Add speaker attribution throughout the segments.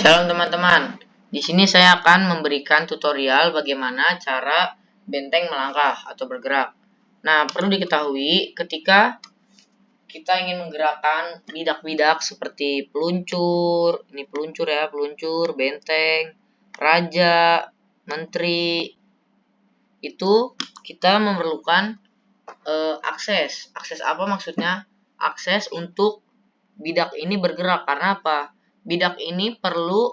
Speaker 1: Shalom teman-teman. Di sini saya akan memberikan tutorial bagaimana cara benteng melangkah atau bergerak. Nah, perlu diketahui ketika kita ingin menggerakkan bidak-bidak seperti peluncur, ini peluncur ya, peluncur, benteng, raja, menteri, itu kita memerlukan akses. Akses apa maksudnya? Akses untuk bidak ini bergerak. Karena apa? Bidak ini perlu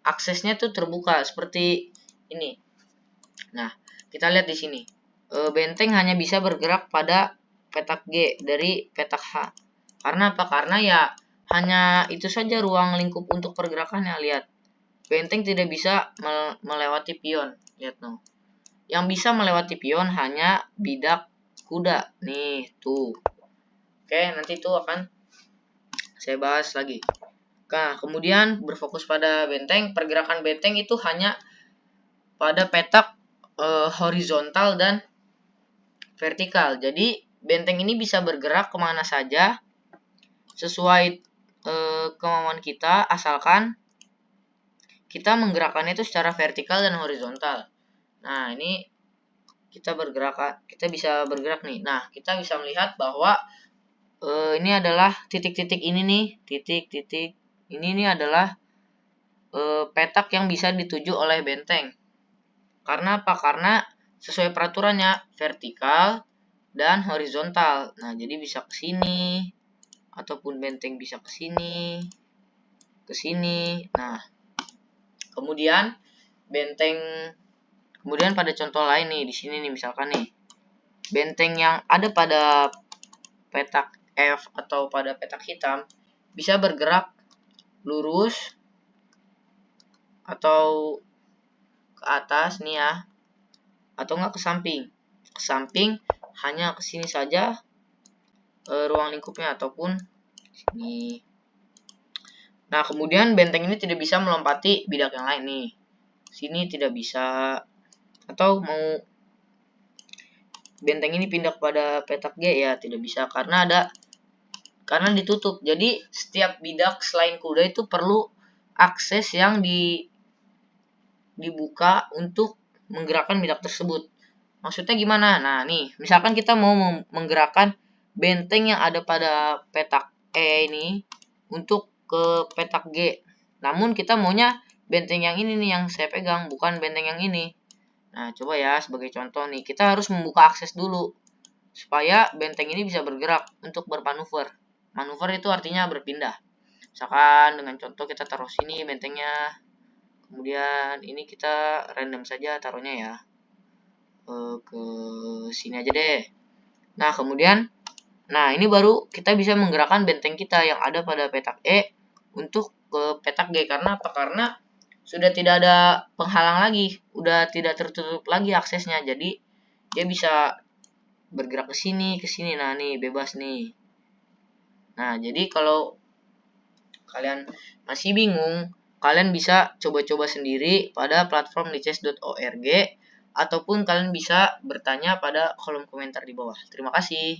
Speaker 1: aksesnya tuh terbuka seperti ini. Nah, kita lihat di sini. Benteng hanya bisa bergerak pada petak G dari petak H. Karena apa? Karena ya hanya itu saja ruang lingkup untuk pergerakannya. Lihat. Benteng tidak bisa melewati pion. Lihat no. Yang bisa melewati pion hanya bidak kuda. Nih, tuh. Oke, nanti itu akan saya bahas lagi. Nah, kemudian berfokus pada benteng. Pergerakan benteng itu hanya pada petak horizontal dan vertikal. Jadi, benteng ini bisa bergerak kemana saja sesuai kemauan kita, asalkan kita menggerakkannya itu secara vertikal dan horizontal. Nah, ini kita bisa bergerak nih. Nah, kita bisa melihat bahwa ini adalah titik-titik ini nih, titik-titik ini nih adalah petak yang bisa dituju oleh benteng. Karena apa? Karena sesuai peraturannya vertikal dan horizontal. Nah, jadi bisa ke sini ataupun benteng bisa ke sini, ke sini. Nah, kemudian pada contoh lain nih di sini nih misalkan nih. Benteng yang ada pada petak F atau pada petak hitam bisa bergerak lurus atau ke atas nih ya, atau enggak ke samping. Ke samping hanya ke sini saja ruang lingkupnya ataupun sini. Nah, kemudian benteng ini tidak bisa melompati bidak yang lain nih. Sini tidak bisa. Atau mau benteng ini pindah pada petak G ya tidak bisa karena ditutup. Jadi setiap bidak selain kuda itu perlu akses yang dibuka untuk menggerakkan bidak tersebut. Maksudnya gimana? Nah, nih, misalkan kita mau menggerakkan benteng yang ada pada petak E ini untuk ke petak G. Namun kita maunya benteng yang ini nih yang saya pegang, bukan benteng yang ini. Nah, coba ya sebagai contoh nih, kita harus membuka akses dulu supaya benteng ini bisa bergerak untuk bermanuver. Manuver itu artinya berpindah. Misalkan dengan contoh kita taruh sini bentengnya. Kemudian ini kita random saja taruhnya ya. Ke sini aja deh. Nah, kemudian ini baru kita bisa menggerakkan benteng kita yang ada pada petak E untuk ke petak G. Karena apa? Karena sudah tidak ada penghalang lagi, udah tidak tertutup lagi aksesnya. Jadi dia bisa bergerak ke sini. Nah, nih bebas nih. Nah, jadi kalau kalian masih bingung, kalian bisa coba-coba sendiri pada platform lichess.org ataupun kalian bisa bertanya pada kolom komentar di bawah. Terima kasih.